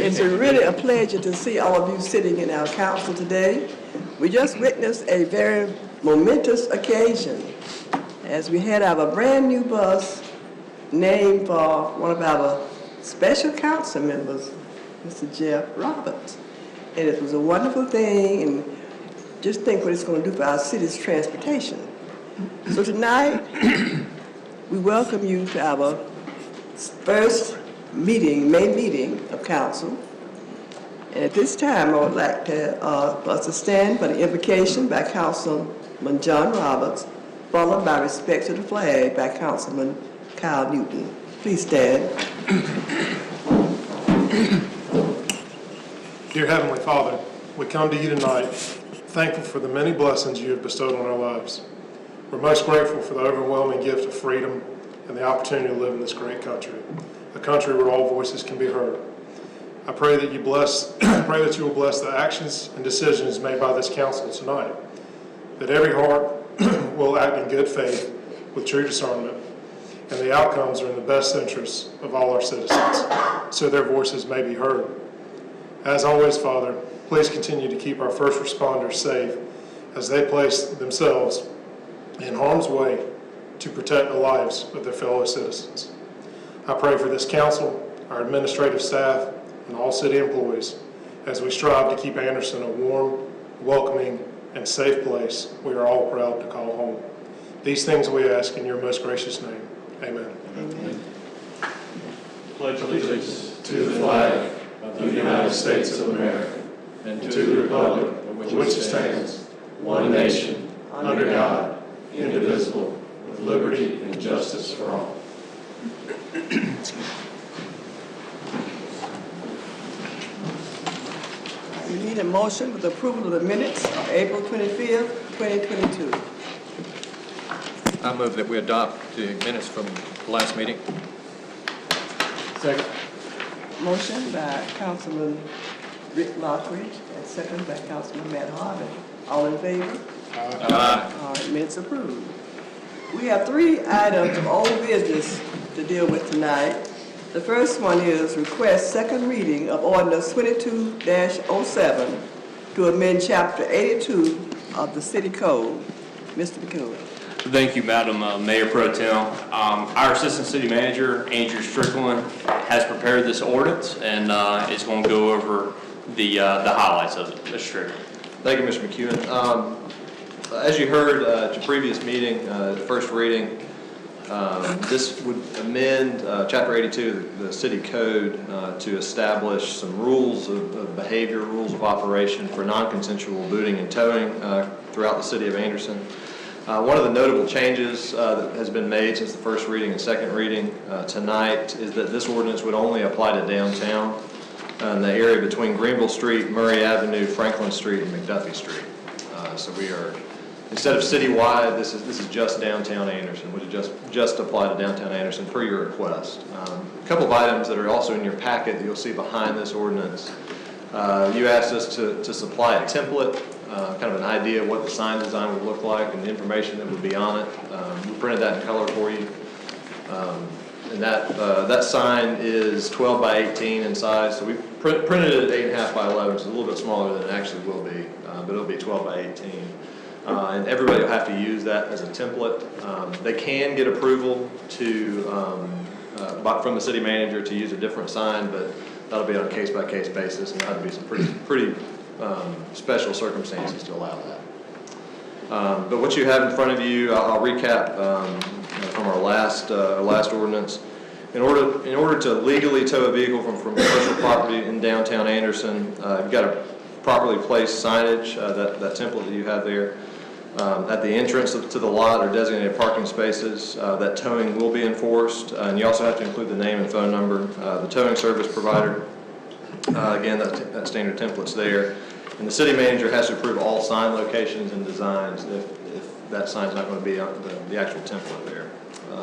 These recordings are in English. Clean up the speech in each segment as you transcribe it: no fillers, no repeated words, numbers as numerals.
It's really a pleasure to see all of you sitting in our council today. We just witnessed a very momentous occasion as we had our brand new bus named for one of our special council members, Mr. Jeff Roberts. And it was a wonderful thing, and just think what it's going to do for our city's transportation. So tonight, we welcome you to our first meeting, main meeting of council. And at this time, I would like to us to stand for the invocation by Councilman John Roberts, followed by respect to the flag by Councilman Kyle Newton. Please stand. Dear Heavenly Father, we come to you tonight thankful for the many blessings you have bestowed on our lives. We're most grateful for the overwhelming gift of freedom and the opportunity to live in this great country, a country where all voices can be heard. I pray that you will bless the actions and decisions made by this council tonight, that every heart will act in good faith with true discernment, and the outcomes are in the best interests of all our citizens, so their voices may be heard. As always, Father, please continue to keep our first responders safe as they place themselves in harm's way to protect the lives of their fellow citizens. I pray for this council, our administrative staff, and all city employees as we strive to keep Anderson a warm, welcoming, and safe place we are all proud to call home. These things we ask in your most gracious name. Amen. Amen. Pledge allegiance to the flag of the United States of America and to the republic for which it stands, one nation, under God, indivisible, with liberty and justice for all. We need a motion with approval of the minutes of April 25th, 2022. I move that we adopt the minutes from the last meeting. Second. Motion by Councilman Rick Lockridge and second by Councilman Matt Harvey. All in favor? Aye. All right, minutes approved. We have 3 items of old business to deal with tonight. The first one is request second reading of ordinance 22-07 to amend chapter 82 of the city code. Mr. McCoy. Thank you, Madam Mayor Pro Tem. Our Assistant City Manager, Andrew Strickland, has prepared this ordinance and is going to go over the highlights of it. Mr. Strickland. Thank you, Mr. McEwen. As you heard at your previous meeting, the first reading, this would amend Chapter 82 of the City Code to establish some rules of behavior, rules of operation for non-consensual booting and towing throughout the city of Anderson. One of the notable changes that has been made since the first reading and second reading tonight is that this ordinance would only apply to downtown and the area between Greenville Street, Murray Avenue, Franklin Street, and McDuffie Street. So we are, instead of citywide, this is just downtown Anderson. Would just apply to downtown Anderson per your request. A couple of items that are also in your packet that you'll see behind this ordinance. You asked us to supply a template. Kind of an idea of what the sign design would look like and the information that would be on it. We printed that in color for you. And that sign is 12 by 18 in size. So we printed it at 8.5 by 11, so a little bit smaller than it actually will be, but it'll be 12 by 18. And everybody will have to use that as a template. They can get approval from the city manager to use a different sign, but that'll be on a case-by-case basis, and that'll be some pretty special circumstances to allow that. But what you have in front of you, I'll recap from our last ordinance. In order to legally tow a vehicle from commercial property in downtown Anderson, you've got to properly place signage, that template that you have there. At the entrance to the lot or designated parking spaces, that towing will be enforced, and you also have to include the name and phone number, the towing service provider. Again, that standard template's there. And the city manager has to approve all sign locations and designs if that sign's not going to be on the actual template there.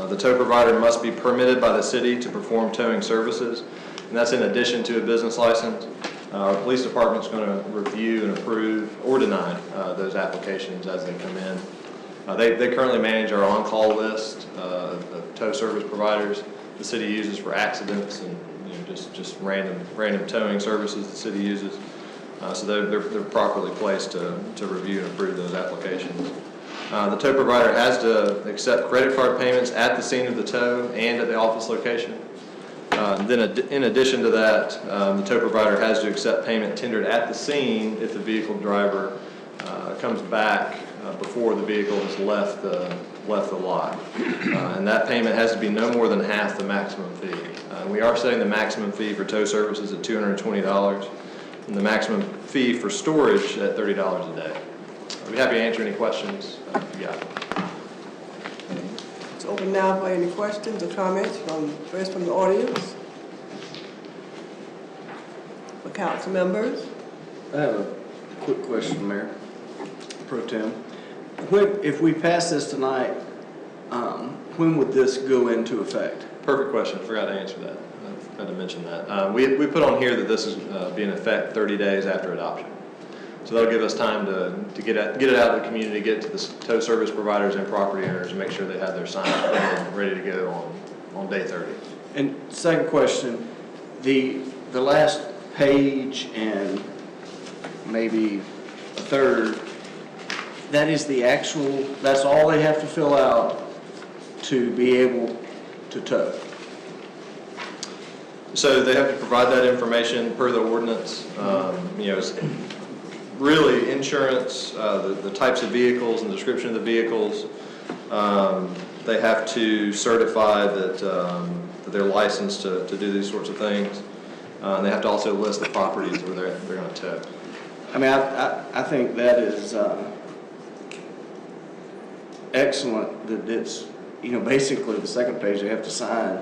The tow provider must be permitted by the city to perform towing services, and that's in addition to a business license. Our police department's going to review and approve or deny those applications as they come in. They currently manage our on-call list of tow service providers the city uses for accidents and just random towing services the city uses. So they're properly placed to review and approve those applications. The tow provider has to accept credit card payments at the scene of the tow and at the office location. Then in addition to that, the tow provider has to accept payment tendered at the scene if the vehicle driver comes back before the vehicle has left the lot. And that payment has to be no more than half the maximum fee. We are setting the maximum fee for tow services at $220 and the maximum fee for storage at $30 a day. I'd be happy to answer any questions if you got. It's open now for any questions or comments first from the audience. For council members. I have a quick question, Mayor Pro Tem. If we pass this tonight, when would this go into effect? Perfect question. Forgot to answer that. I had to mention that. We put on here that this is be in effect 30 days after adoption. So that'll give us time to get it out to the community, get it to the tow service providers and property owners, and make sure they have their signs ready to go on day 30. And second question, the last page and maybe a third, that is the actual, that's all they have to fill out to be able to tow. So they have to provide that information per the ordinance. It's really insurance, the types of vehicles and the description of the vehicles. They have to certify that they're licensed to do these sorts of things. And they have to also list the properties where they're going to tow. I mean, I think that is excellent that it's, basically the second page they have to sign.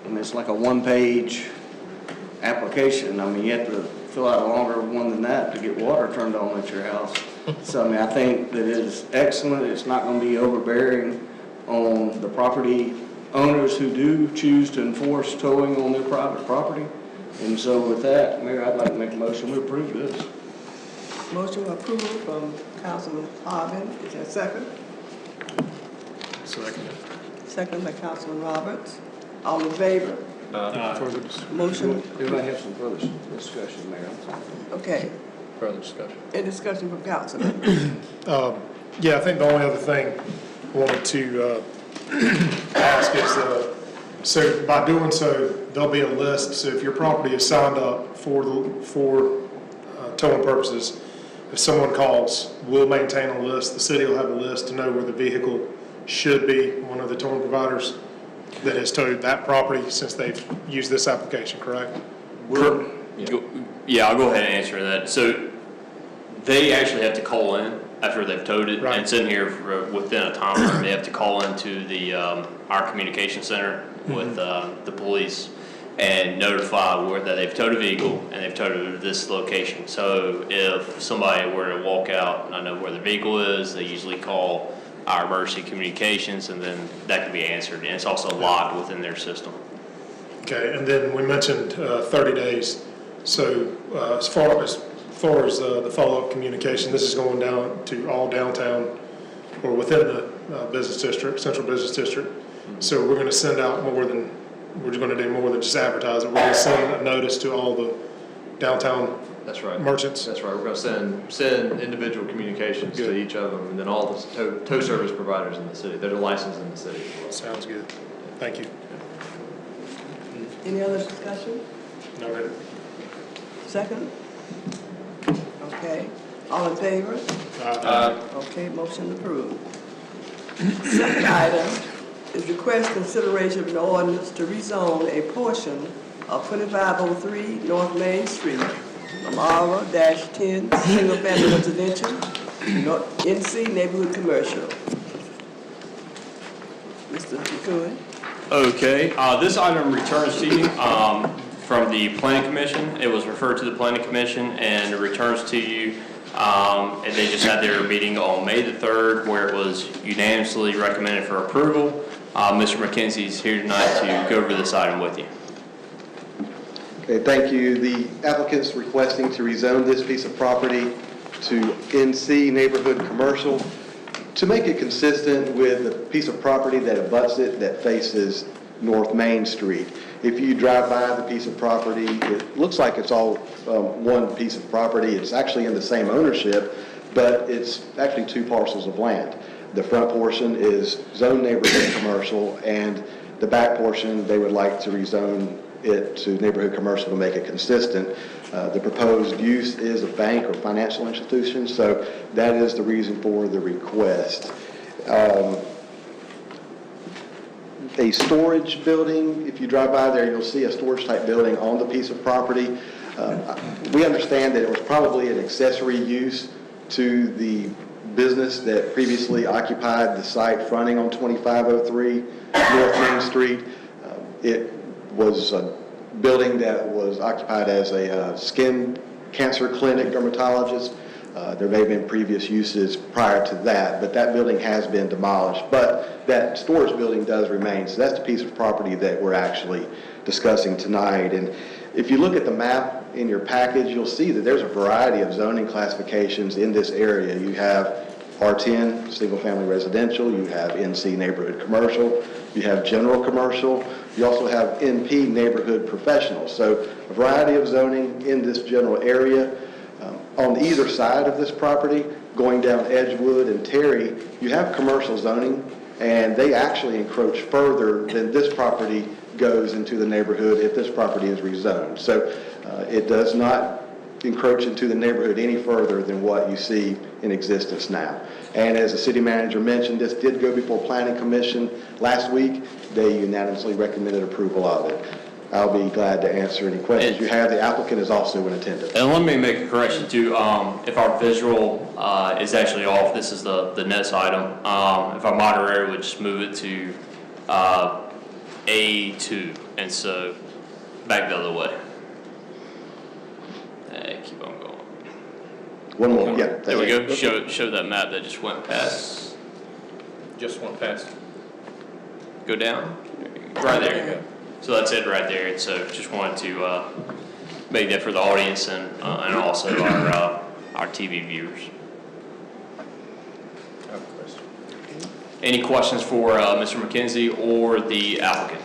And it's like a one-page application. I mean, you have to fill out a longer one than that to get water turned on at your house. So, I mean, I think that it is excellent. It's not going to be overbearing on the property owners who do choose to enforce towing on their private property. And so with that, Mayor, I'd like to make a motion to approve this. Motion for approval from Councilman Harvin. Is there a second? Second. Second by Councilman Roberts. All in favor? Further discussion. Motion. Everybody have some further discussion, Mayor. Okay. Further discussion. Any discussion from councilman? Yeah, I think the only other thing I wanted to ask is, so by doing so, there'll be a list. So if your property is signed up for towing purposes, if someone calls, we'll maintain a list. The city will have a list to know where the vehicle should be. One of the towing providers that has towed that property since they've used this application, correct? Yeah, I'll go ahead and answer that. So they actually have to call in after they've towed it, Right. and it's in here within a time frame. They have to call into the our communication center with the police and notify that they've towed a vehicle and they've towed it to this location. So if somebody were to walk out and I know where the vehicle is, they usually call our emergency communications, and then that can be answered. And it's also logged within their system. Okay, and then we mentioned 30 days. So as far as the follow-up communication, this is going down to all downtown or within the business district, central business district. So we're going to send out we're going to do more than just advertise it. We're going to send a notice to all the downtown That's right. merchants. That's right. We're going to send individual communications to each of them, and then all the tow service providers in the city that are licensed in the city as well. Sounds good. Thank you. Any other discussion? No, ma'am. Second? Okay. All in favor? Okay, motion approved. Second item is request consideration of an ordinance to rezone a portion of 2503 North Main Street from R-10 Single Family Residential to NC Neighborhood Commercial. Mr. McCoy? Okay, this item returns to you from the Planning Commission. It was referred to the Planning Commission and it returns to you. And they just had their meeting on May the 3rd where it was unanimously recommended for approval. Mr. McKenzie is here tonight to go over this item with you. Okay, thank you. The applicant's requesting to rezone this piece of property to NC Neighborhood Commercial to make it consistent with the piece of property that abuts it that faces North Main Street. If you drive by the piece of property, it looks like it's all one piece of property. It's actually in the same ownership, but it's actually two parcels of land. The front portion is zone neighborhood commercial, and the back portion, they would like to rezone it to neighborhood commercial to make it consistent. The proposed use is a bank or financial institution, so that is the reason for the request. A storage building, if you drive by there, you'll see a storage type building on the piece of property. We understand that it was probably an accessory use to the business that previously occupied the site fronting on 2503 North Main Street. It was a building that was occupied as a skin cancer clinic, dermatologist. There may have been previous uses prior to that, but that building has been demolished. But that storage building does remain, so that's the piece of property that we're actually discussing tonight. And if you look at the map in your package, you'll see that there's a variety of zoning classifications in this area. You have R10, single-family residential, you have NC neighborhood commercial, you have general commercial, you also have NP neighborhood professional. So a variety of zoning in this general area. On either side of this property, going down Edgewood and Terry, you have commercial zoning, and they actually encroach further than this property goes into the neighborhood if this property is rezoned. So it does not encroach into the neighborhood any further than what you see in existence now. And as the city manager mentioned, this did go before Planning Commission last week. They unanimously recommended approval of it. I'll be glad to answer any questions you have. The applicant is also in attendance. And let me make a correction too. If our visual is actually off, this is the next item. If our moderator would just move it to A2, and so back the other way. Keep on going. One more, yeah. There we go. Show that map that just went past. Just went past. Go down. Right there you go. So that's it right there. And so just wanted to make that for the audience and also our TV viewers. I have a question. Any questions for Mr. McKenzie or the applicant?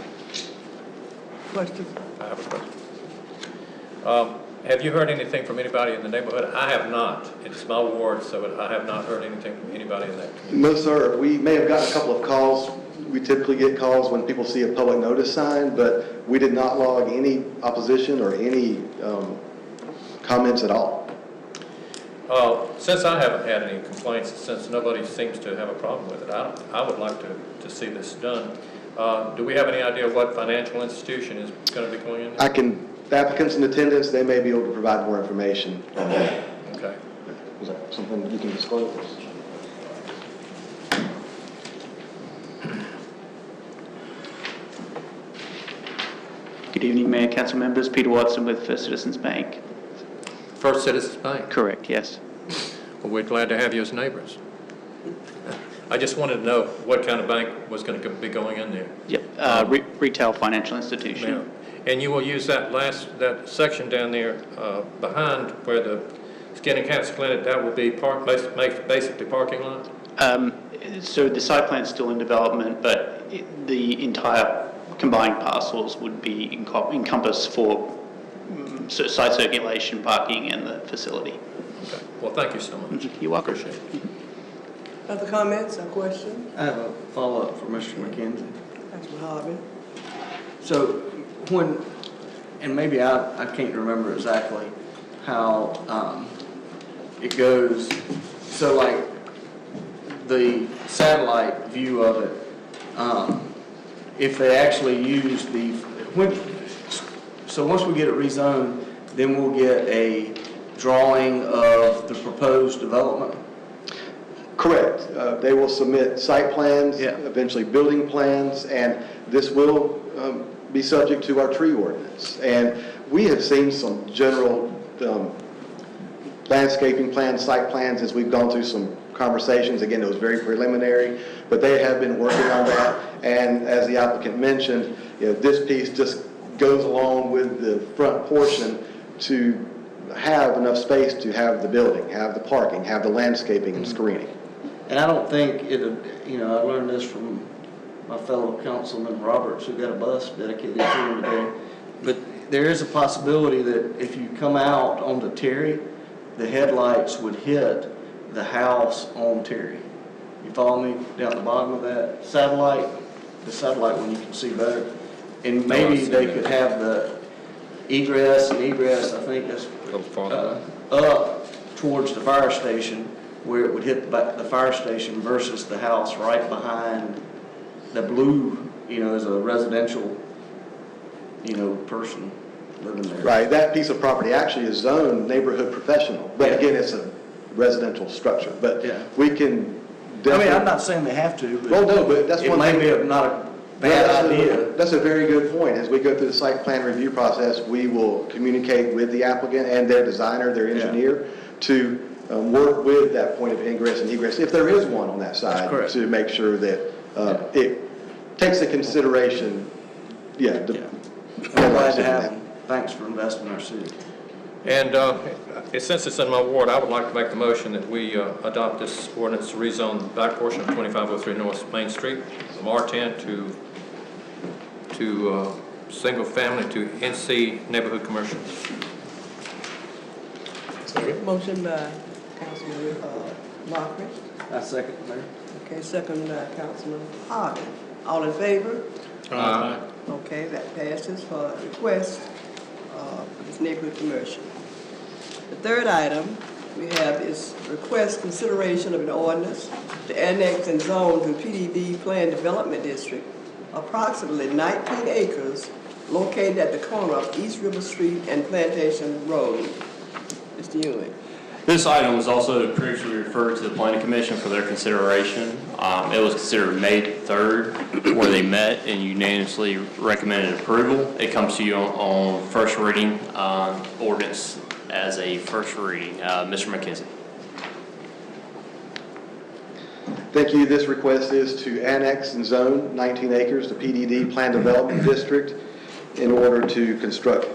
Question? I have a question. Have you heard anything from anybody in the neighborhood? I have not. It's my ward, so I have not heard anything from anybody in that community. No, sir. We may have gotten a couple of calls. We typically get calls when people see a public notice sign, but we did not log any opposition or any comments at all. Since I haven't had any complaints, since nobody seems to have a problem with it, I would like to see this done. Do we have any idea what financial institution is going to be going in there? The applicants in attendance, they may be able to provide more information on that. Okay. Is that something you can disclose? Good evening, Mayor, Council members. Peter Watson with First Citizens Bank. First Citizens Bank. Correct, yes. Well, we're glad to have you as neighbors. I just wanted to know what kind of bank was going to be going in there. Yep, retail financial institution. Yeah. And you will use that section down there behind where the skin and cancer clinic, that will be basically parking lot? So the site plan's still in development, but the entire combined parcels would be encompassed for site circulation, parking, and the facility. Okay. Well, thank you so much. You're welcome. Appreciate it. Other comments or questions? I have a follow-up for Mr. McKenzie. Councilman Harvey? So and maybe I can't remember exactly how it goes. So like the satellite view of it, if they actually use so once we get it rezoned, then we'll get a drawing of the proposed development? Correct. They will submit site plans, Yeah. eventually building plans, and this will be subject to our tree ordinance. And we have seen some general landscaping plans, site plans, as we've gone through some conversations. Again, it was very preliminary, but they have been working on that. And as the applicant mentioned, this piece just goes along with the front portion to have enough space to have the building, have the parking, have the landscaping and screening. And I don't think I learned this from my fellow Councilman Roberts, who got a bus dedicated to him today. But there is a possibility that if you come out onto Terry, the headlights would hit the house on Terry. You follow me down the bottom of that satellite? The satellite one you can see better. And maybe they could have the egress and egress, I think that's up towards the fire station, where it would hit the fire station versus the house right behind the blue, as a residential, person living there. Right, that piece of property actually is zoned neighborhood professional, but Yeah. again, it's a residential structure. But Yeah. we can I definitely. mean, I'm not saying they have to, Well, but no, but that's it one may thing. be not a Yeah, bad idea. That's a very good point. As we go through the site plan review process, we will communicate with the applicant and their designer, their engineer, to work with that point of ingress and egress, if there is one on that side, correct. to make sure that it takes into consideration, I'm glad to have them. Thanks for investing in our city. And since it's in my ward, I would like to make the motion that we adopt this ordinance to rezone the back portion of 2503 North Main Street from R10 to single family to NC neighborhood commercial. Motion by Councilman Mockery. I second, Mayor. Okay, second by Councilman Harvey. All in favor? Aye. Okay, that passes for request for this neighborhood commercial. The third item we have is request consideration of an ordinance to annex and zone to PDD Planned Development District approximately 19 acres located at the corner of East River Street and Plantation Road. Mr. Ewing. This item was also previously referred to the Planning Commission for their consideration. It was considered May 3rd, where they met and unanimously recommended approval. It comes to you on first reading, ordinance as a first reading. Mr. McKenzie. Thank you. This request is to annex and zone 19 acres to PDD Planned Development District in order to construct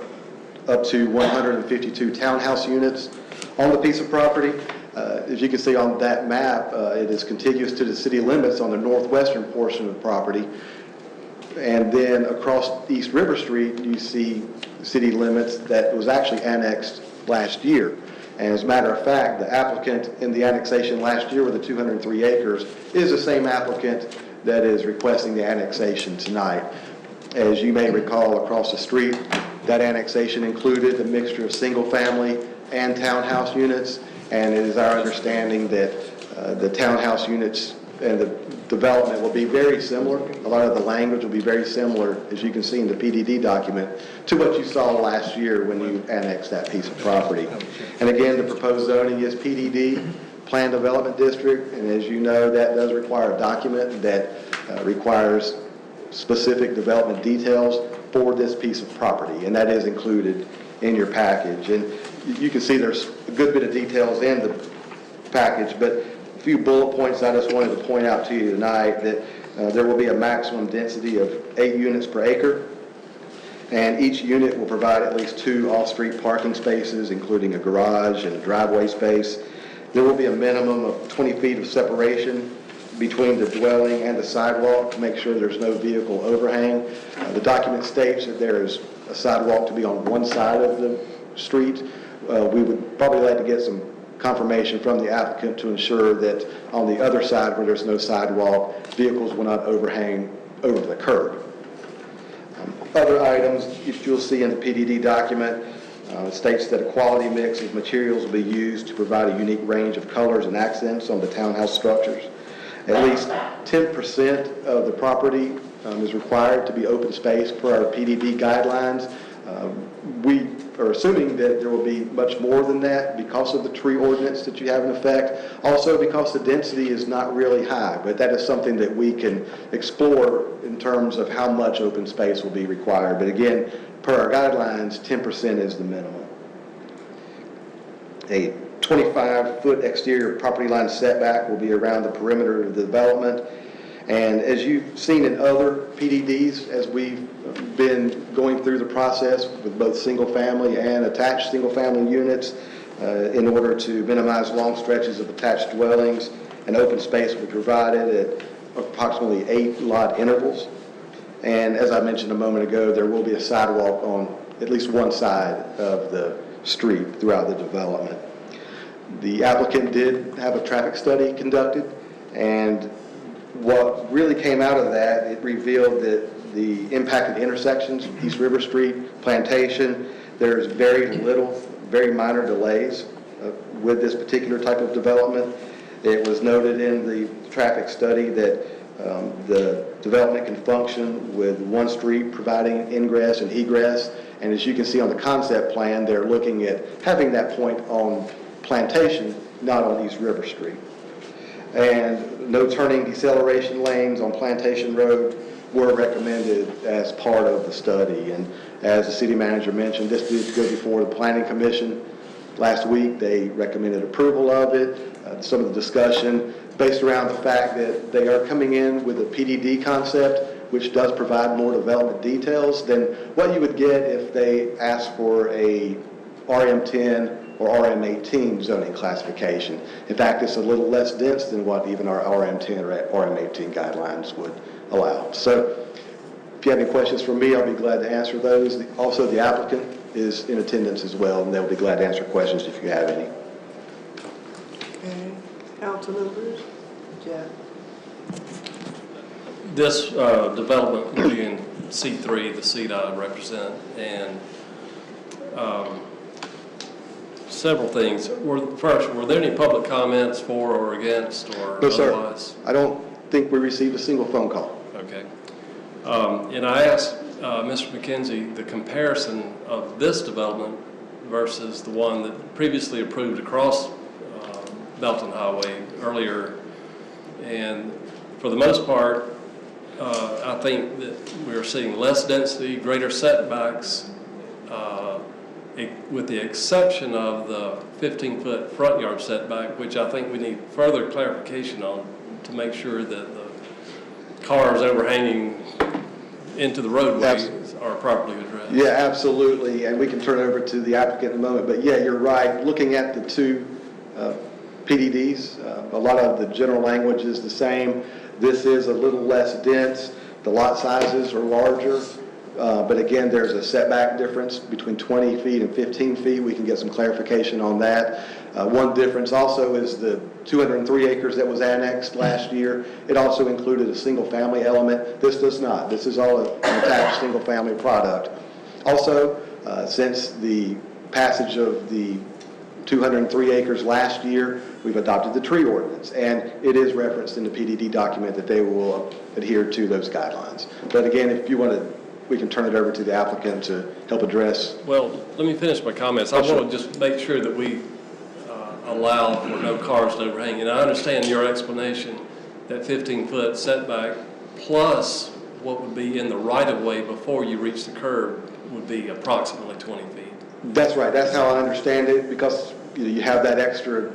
up to 152 townhouse units on the piece of property. As you can see on that map, it is contiguous to the city limits on the northwestern portion of the property. And then across East River Street, you see city limits that was actually annexed last year. And as a matter of fact, the applicant in the annexation last year with the 203 acres is the same applicant that is requesting the annexation tonight. As you may recall, across the street, that annexation included a mixture of single-family and townhouse units, and it is our understanding that the townhouse units and the development will be very similar. A lot of the language will be very similar, as you can see in the PDD document, to what you saw last year when you annexed that piece of property. And again, the proposed zoning is PDD, Planned Development District, and as you know, that does require a document that requires specific development details for this piece of property, and that is included in your package. And you can see there's a good bit of details in the package, but a few bullet points I just wanted to point out to you tonight, that there will be a maximum density of 8 units per acre, and each unit will provide at least 2 off-street parking spaces, including a garage and a driveway space. There will be a minimum of 20 feet of separation between the dwelling and the sidewalk to make sure there's no vehicle overhang. The document states that there is a sidewalk to be on one side of the street. We would probably like to get some confirmation from the applicant to ensure that on the other side where there's no sidewalk, vehicles will not overhang over the curb. Other items you'll see in the PDD document states that a quality mix of materials will be used to provide a unique range of colors and accents on the townhouse structures. At least 10% of the property is required to be open space per our PDD guidelines. We are assuming that there will be much more than that because of the tree ordinance that you have in effect. Also because the density is not really high, but that is something that we can explore in terms of how much open space will be required. But again, per our guidelines, 10% is the minimum. A 25-foot exterior property line setback will be around the perimeter of the development. And as you've seen in other PDDs, as we've been going through the process with both single-family and attached single-family units, in order to minimize long stretches of attached dwellings, and open space will be provided at approximately 8 lot intervals. And as I mentioned a moment ago, there will be a sidewalk on at least one side of the street throughout the development. The applicant did have a traffic study conducted, and what really came out of that, it revealed that the impacted intersections, East River Street, Plantation, there's very little, very minor delays with this particular type of development. It was noted in the traffic study that the development can function with one street providing ingress and egress. And as you can see on the concept plan, they're looking at having that point on Plantation, not on East River Street. And no turning deceleration lanes on Plantation Road were recommended as part of the study. And as the city manager mentioned, this did go before the Planning Commission last week. They recommended approval of it. Some of the discussion based around the fact that they are coming in with a PDD concept, which does provide more development details than what you would get if they asked for a RM10 or RM18 zoning classification. In fact, it's a little less dense than what even our RM10 or RM18 guidelines would allow. So if you have any questions for me, I'll be glad to answer those. Also, the applicant is in attendance as well, and they'll be glad to answer questions if you have any. Okay, council members? Jeff? This development will be in C3, the seat I represent, and several things. First, were there any public comments for or against or No, sir. otherwise? I don't think we received a single phone call. Okay. And I asked Mr. McKenzie the comparison of this development versus the one that previously approved across Belton Highway earlier. And for the most part, I think that we're seeing less density, greater setbacks, with the exception of the 15-foot front yard setback, which I think we need further clarification on to make sure that the cars overhanging into the roadways are properly addressed. Yeah, absolutely, and we can turn it over to the applicant in a moment. But yeah, you're right. Looking at the two PDDs, a lot of the general language is the same. This is a little less dense. The lot sizes are larger. But again, there's a setback difference between 20 feet and 15 feet. We can get some clarification on that. One difference also is the 203 acres that was annexed last year. It also included a single-family element. This does not. This is all an attached single-family product. Also, since the passage of the 203 acres last year, we've adopted the tree ordinance, and it is referenced in the PDD document that they will adhere to those guidelines. But again, if you want to, we can turn it over to the applicant to help address. Well, let me finish my comments. I want to just make sure that we allow for no cars to overhang. And I understand your explanation that 15-foot setback plus what would be in the right-of-way before you reach the curb would be approximately 20 feet. That's right. That's how I understand it, because you have that extra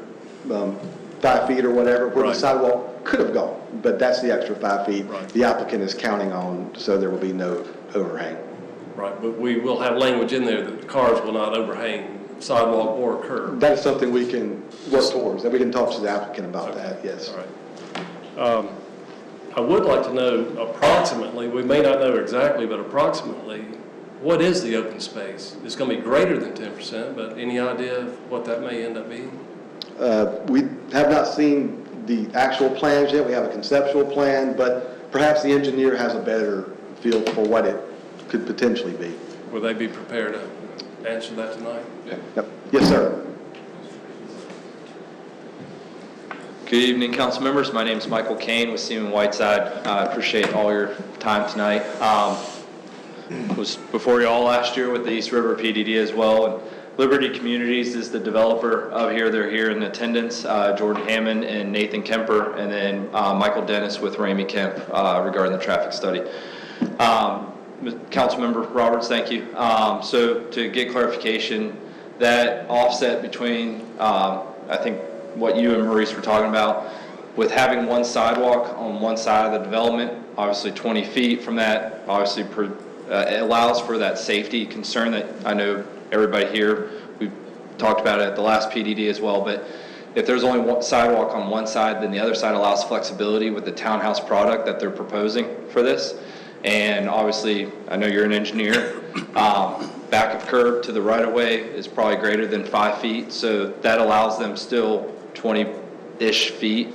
5 feet or whatever where the sidewalk could have gone, but that's the extra 5 feet the applicant is counting on, so there will be no overhang. Right, but we will have language in there that the cars will not overhang sidewalk or curb. That is something we can work towards, and we can talk to the applicant about that, yes. All right. I would like to know approximately, we may not know exactly, but approximately, what is the open space? It's going to be greater than 10%, but any idea of what that may end up being? We have not seen the actual plans yet. We have a conceptual plan, but perhaps the engineer has a better feel for what it could potentially be. Will they be prepared to answer that tonight? Yep. Yes, sir. Good evening, council members. My name is Michael Kane with Seaman Whiteside. I appreciate all your time tonight. Was before you all last year with the East River PDD as well. And Liberty Communities is the developer of here. They're here in attendance. Jordan Hammond and Nathan Kemper, and then Michael Dennis with Ramey Kemp regarding the traffic study. Councilmember Roberts, thank you. So to get clarification, that offset between, I think what you and Maurice were talking about, with having one sidewalk on one side of the development, obviously 20 feet from that, obviously it allows for that safety concern that I know everybody here, we talked about it at the last PDD as well, but if there's only one sidewalk on one side, then the other side allows flexibility with the townhouse product that they're proposing for this. And obviously, I know you're an engineer, back of curb to the right-of-way is probably greater than 5 feet, so that allows them still 20-ish feet.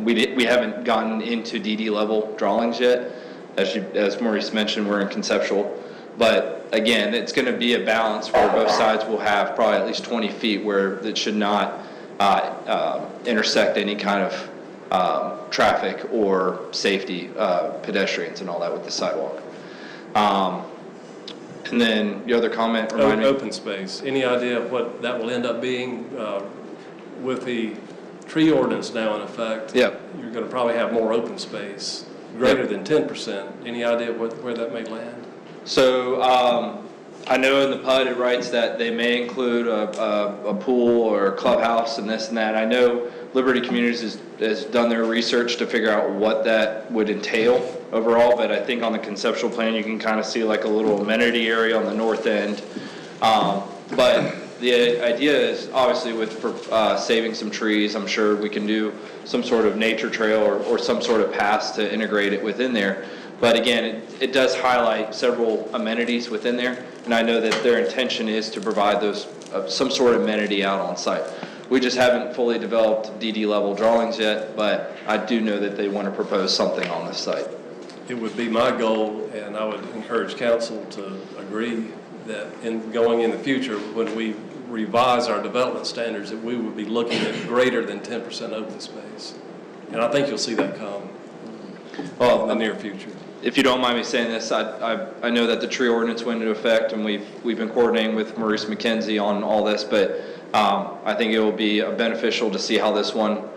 We haven't gotten into DD level drawings yet. As Maurice mentioned, we're in conceptual. But again, it's going to be a balance where both sides will have probably at least 20 feet where it should not intersect any kind of traffic or safety, pedestrians and all that with the sidewalk. And then the other comment, remind me. Open space, any idea of what that will end up being with the tree ordinance now in effect? Yep. You're going to probably have more open space, greater than 10%. Any idea where that may land? So I know in the PUD it writes that they may include a pool or a clubhouse and this and that. I know Liberty Communities has done their research to figure out what that would entail overall, but I think on the conceptual plan you can kind of see like a little amenity area on the north end. But the idea is obviously with saving some trees, I'm sure we can do some sort of nature trail or some sort of paths to integrate it within there. But again, it does highlight several amenities within there, and I know that their intention is to provide those some sort of amenity out on site. We just haven't fully developed DD level drawings yet, but I do know that they want to propose something on this site. it would be my goal, and I would encourage council to agree that going in the future, when we revise our development standards, that we would be looking at greater than 10% open space. And I think you'll see that come in the near future. If you don't mind me saying this, I know that the tree ordinance went into effect, and we've been coordinating with Maurice McKenzie on all this, but I think it will be beneficial to see how this one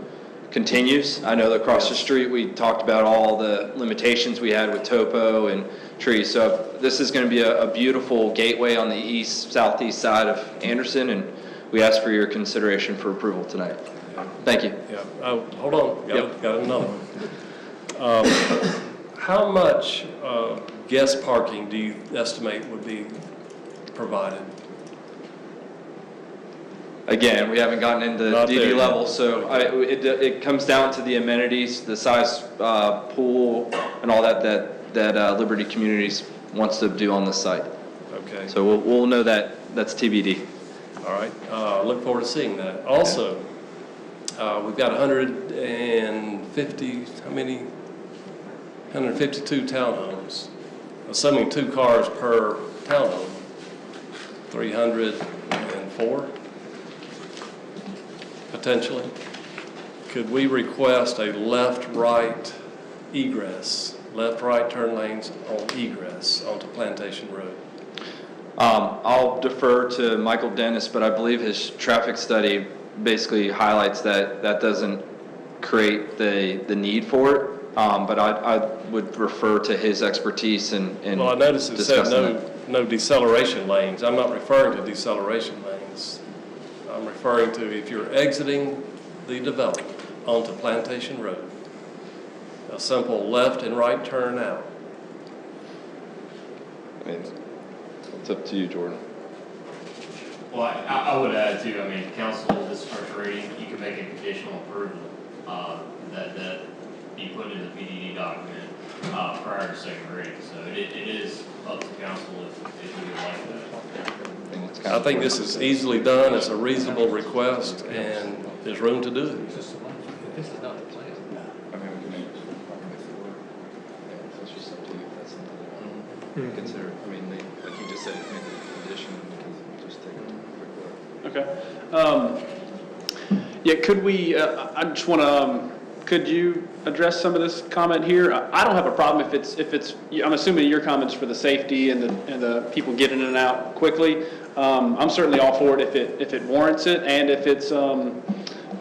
continues. I know that across the street we talked about all the limitations we had with topo and trees, so this is going to be a beautiful gateway on the southeast side of Anderson, and we ask for your consideration for approval tonight. Thank you. Yeah. Oh, hold on. Got another one. How much guest parking do you estimate would be provided? Again, we haven't gotten into DD level, so it comes down to the amenities, the size pool, and all that Liberty Communities wants to do on this site. Okay. So we'll know that's TBD. All right. Look forward to seeing that. Also, we've got 150, how many? 152 townhomes, assuming 2 cars per townhome, 304 potentially. Could we request a left-right egress, left-right turn lanes on egress onto Plantation Road? I'll defer to Michael Dennis, but I believe his traffic study basically highlights that doesn't create the need for it. But I would refer to his expertise in Well, I noticed it said that. no deceleration lanes. I'm not referring to deceleration lanes. I'm referring to if you're exiting the development onto Plantation Road, a simple left and right turn out. I mean, it's up to you, Jordan. Well, I would add too, I mean, council, this first reading, you can make a conditional approval that be put in the PDD document prior to second reading. So it is up to council if you would like that. I think this is easily done. It's a reasonable request, and there's room to do it. I mean, we can make that's just up to you. That's something you want to consider. I mean, like you just said, make it a condition, we can just take a quick look. Okay. Yeah, could we, I just want to, could you address some of this comment here? I don't have a problem if it's, I'm assuming your comments for the safety and the people getting in and out quickly. I'm certainly all for it if it warrants it, and if it's,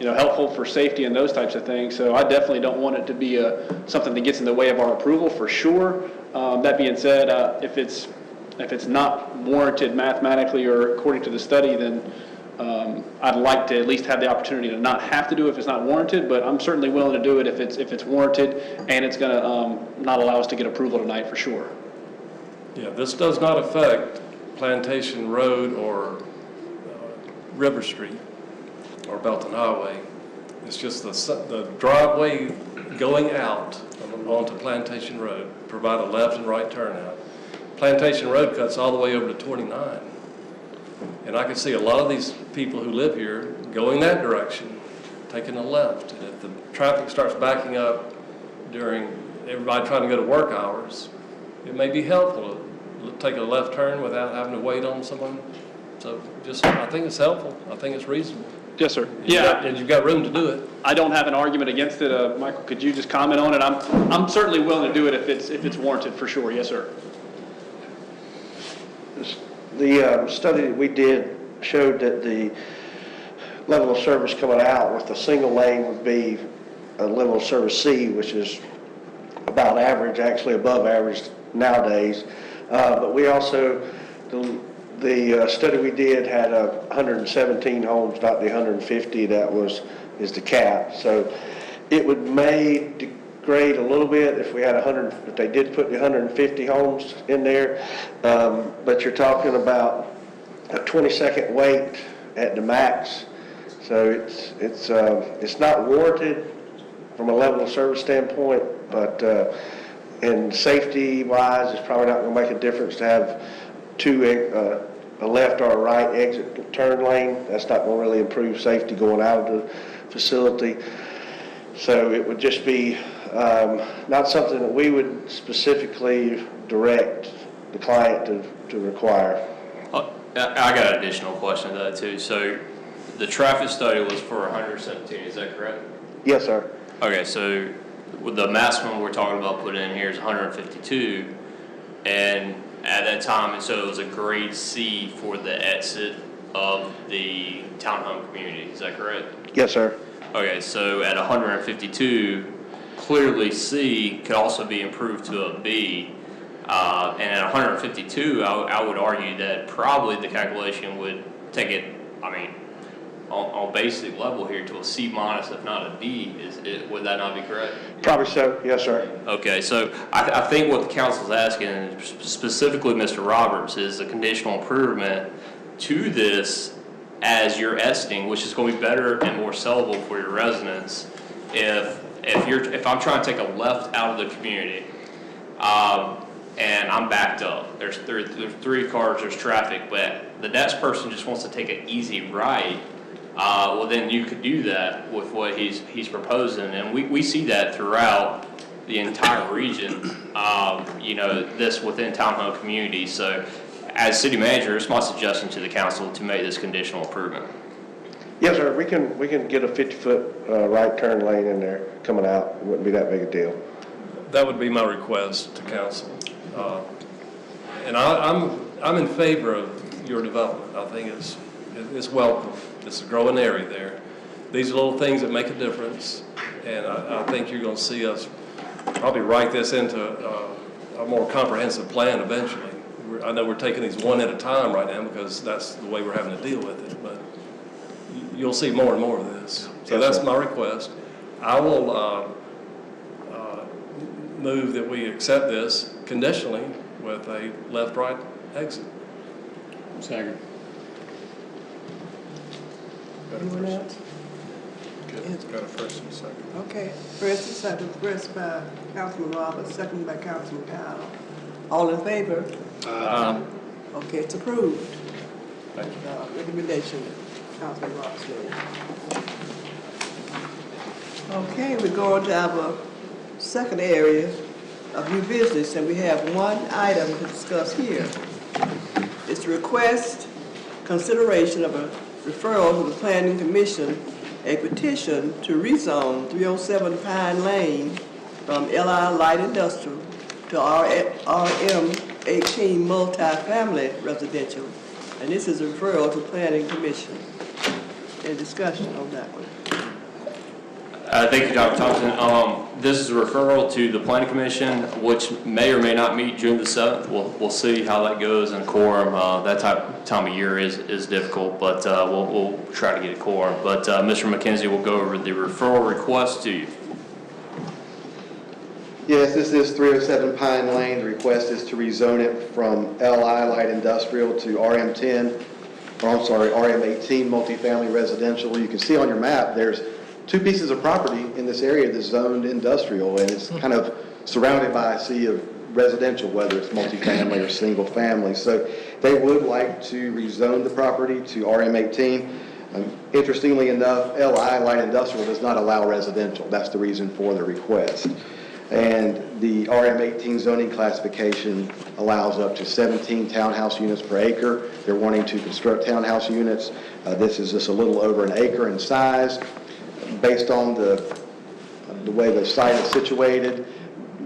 helpful for safety and those types of things. So I definitely don't want it to be something that gets in the way of our approval for sure. That being said, if it's not warranted mathematically or according to the study, then I'd like to at least have the opportunity to not have to do it if it's not warranted, but I'm certainly willing to do it if it's warranted, and it's going to not allow us to get approval tonight for sure. Yeah, this does not affect Plantation Road or River Street. or Belton Highway. It's just the driveway going out onto Plantation Road, provide a left and right turnout. Plantation Road cuts all the way over to 29. And I can see a lot of these people who live here going that direction, taking a left. And if the traffic starts backing up during everybody trying to go to work hours, it may be helpful to take a left turn without having to wait on someone. So I think it's helpful. I think it's reasonable. Yes, sir. And you've got room to do it. I don't have an argument against it. Michael, could you just comment on it? I'm certainly willing to do it if it's warranted, for sure. Yes, sir. The study that we did showed that the level of service coming out with a single lane would be a level of service C, which is about average, actually above average nowadays. But we also, the study we did had 117 homes, not the 150 is the cap. So it may degrade a little bit if we had if they did put the 150 homes in there. But you're talking about a 20-second wait at the max. So it's not warranted from a level of service standpoint, but and safety-wise, it's probably not going to make a difference to have a left or a right exit turn lane. That's not going to really improve safety going out of the facility. So it would just be not something that we would specifically direct the client to require. I got an additional question to that too. So the traffic study was for 117, is that correct? Yes, sir. Okay, so with the maximum we're talking about putting in here is 152, and at that time, so it was a grade C for the exit of the townhome community, is that correct? Yes, sir. Okay, so at 152, clearly C could also be improved to a B. And at 152, I would argue that probably the calculation would take it, I mean, on basic level here to a C minus, if not a D. Would that not be correct? Probably so, yes, sir. Okay, so I think what the council's asking, and specifically Mr. Roberts, is a conditional improvement to this as you're exiting, which is going to be better and more sellable for your residents. If I'm trying to take a left out of the community, and I'm backed up, there's 3 cars, there's traffic, but the next person just wants to take an easy right, well then you could do that with what he's proposing, and we see that throughout the entire region, this within townhome communities. So as city manager, it's my suggestion to the council to make this conditional improvement. Yes, sir. We can get a 50-foot right turn lane in there coming out. It wouldn't be that big a deal. That would be my request to council. And I'm in favor of your development. I think it's welcome. It's a growing area there. These are little things that make a difference, and I think you're going to see us probably write this into a more comprehensive plan eventually. I know we're taking these one at a time right now because that's the way we're having to deal with it, but you'll see more and more of this. So that's my request. I will move that we accept this conditionally with a left-right exit. Second. Anyone else? Got a first and a second. Okay, first and second, first by Councilman Roberts, second by Councilman Powell. All in favor? Okay, it's approved. Thank you. Recommendation, Councilman Roberts made. Okay, we're going to our second area of new business, and we have one item to discuss here. It's the request, consideration of a referral to the Planning Commission, a petition to rezone 307 Pine Lane from LI Light Industrial to RM 18 multifamily residential. And this is a referral to Planning Commission. Any discussion on that one? Thank you, Dr. Thompson. This is a referral to the Planning Commission, which may or may not meet June the 7th. We'll see how that goes in quorum. That time of year is difficult, but we'll try to get a quorum. But Mr. McKenzie will go over the referral request to you. Yes, this is 307 Pine Lane. The request is to rezone it from LI Light Industrial to RM10. RM18 multifamily residential. You can see on your map, there's 2 pieces of property in this area that's zoned industrial, and it's kind of surrounded by a sea of residential, whether it's multifamily or single family. So they would like to rezone the property to RM18. Interestingly enough, LI, light industrial, does not allow residential. That's the reason for the request. And the RM18 zoning classification allows up to 17 townhouse units per acre. They're wanting to construct townhouse units. This is just a little over an acre in size. Based on the way the site is situated,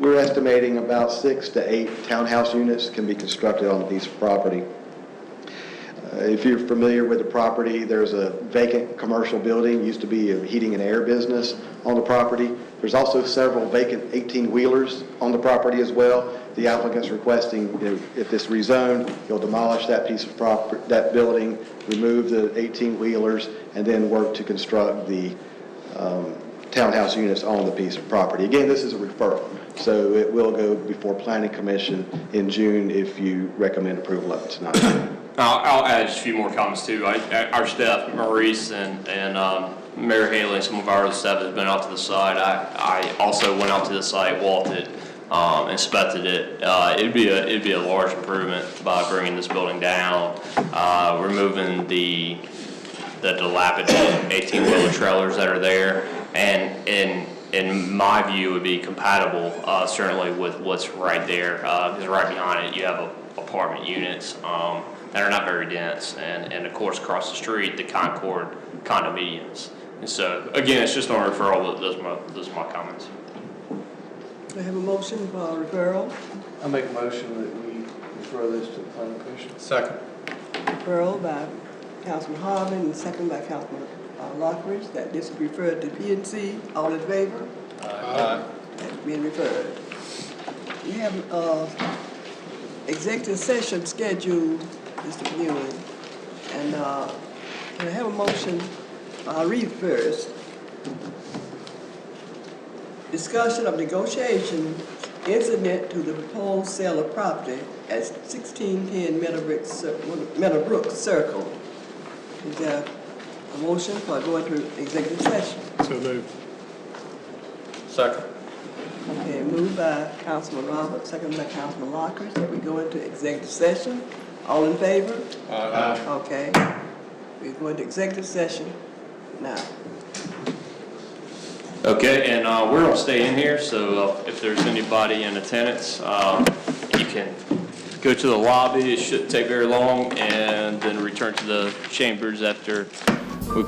we're estimating about 6 to 8 townhouse units can be constructed on a piece of property. If you're familiar with the property, there's a vacant commercial building, used to be a heating and air business on the property. There's also several vacant 18-wheelers on the property as well. The applicant's requesting, if this rezoned, he'll demolish that piece of property, that building, remove the 18-wheelers, and then work to construct the townhouse units on the piece of property. Again, this is a referral, so it will go before Planning Commission in June if you recommend approval of it tonight. I'll add just a few more comments too. Our staff, Maurice and Mayor Haley, and some of our other staff has been out to the site. I also went out to the site, walked it, inspected it. It'd be a large improvement by bringing this building down, removing the dilapidated 18-wheeler trailers that are there, and in my view, it would be compatible certainly with what's right there, because right behind it you have apartment units that are not very dense, and of course across the street the Concord condominiums. And so again, it's just on referral, but those are my comments. Do I have a motion for referral? I make a motion that we refer this to the Planning Commission. Second. Referral by Councilman Harvin and second by Councilman Lockridge, that this is referred to P&C. All in favor? Aye. That's being referred. We have executive session scheduled, Mr. Newman, and can I have a motion? I'll read first. Discussion of negotiation incident to the proposed sale of property at 1610 Meadowbrook Circle. Is there a motion for going to executive session? So moved. Second. Okay, moved by Councilman Roberts, second by Councilman Lockridge, that we go into executive session. All in favor? Aye. Okay. We're going to executive session now. Okay, and we're gonna stay in here, so if there's anybody in attendance, you can go to the lobby. It shouldn't take very long, and then return to the chambers after we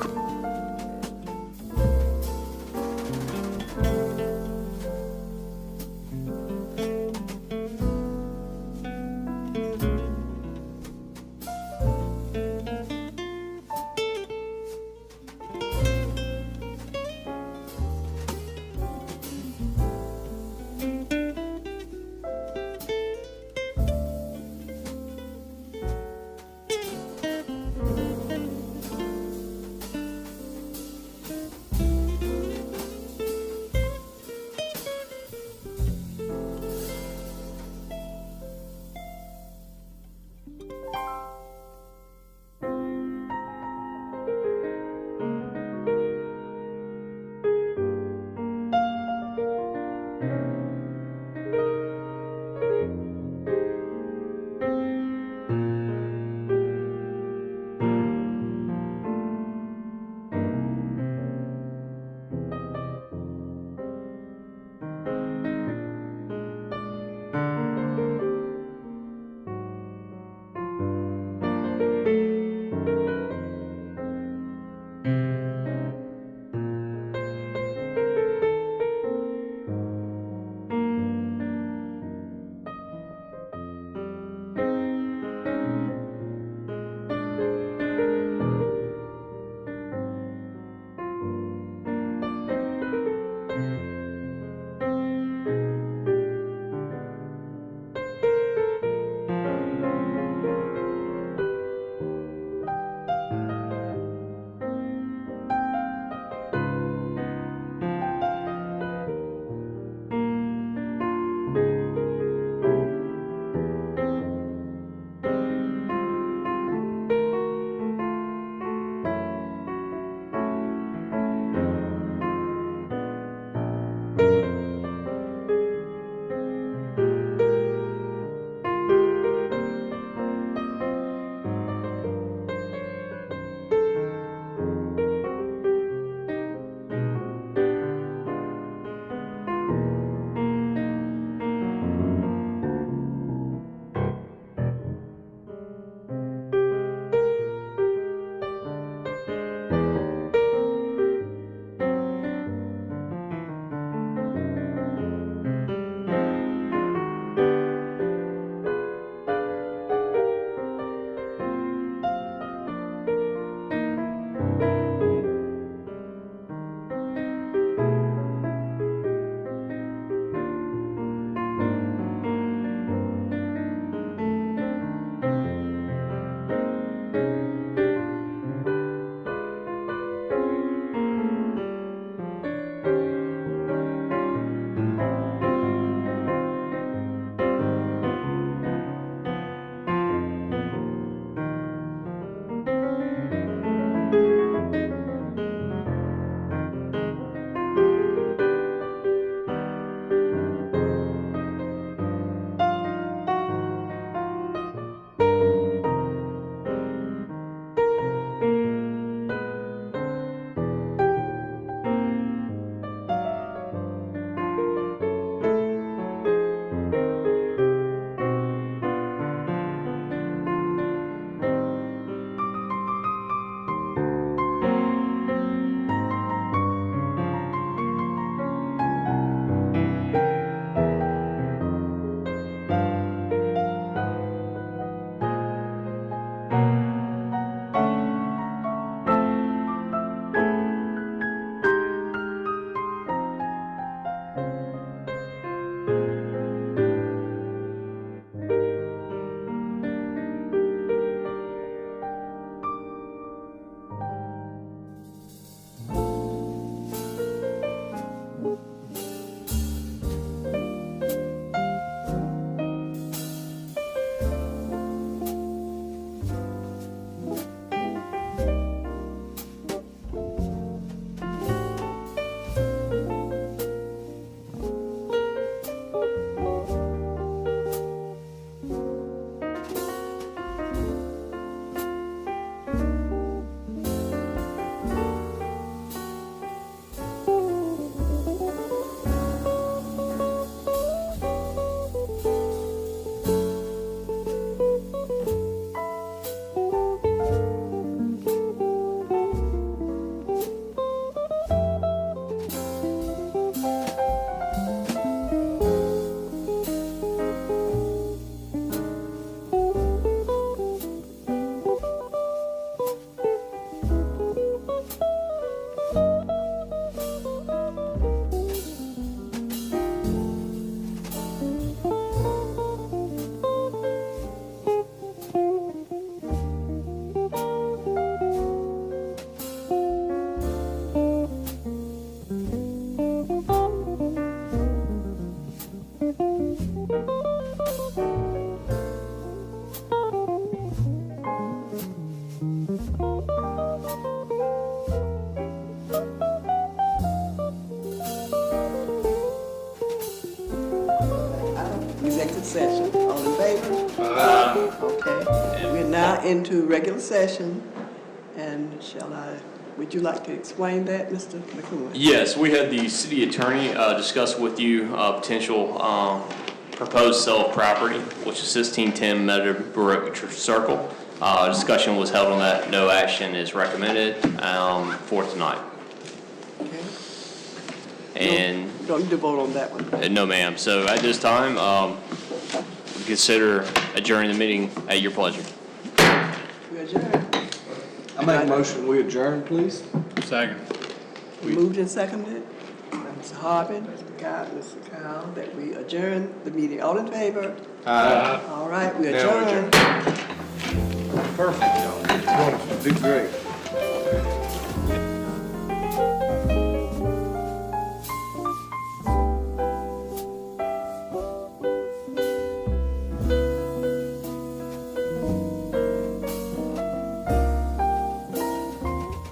into regular session, and would you like to explain that, Mr. McCoy? Yes, we had the city attorney discuss with you potential proposed sale of property, which is 1610 Meadowbrook Circle. Discussion was held on that. No action is recommended for tonight. Okay. And You don't need to vote on that one. no, ma'am. So at this time, consider adjourning the meeting at your pleasure. We adjourn. I make a motion, we adjourn, please? Second. Moved and seconded by Mr. Harvey, Mr. Guy, Mr. Kyle, that we adjourn the meeting. All in favor? All right, we Now we adjourn. Perfect, y'all. Wonderful. Do great.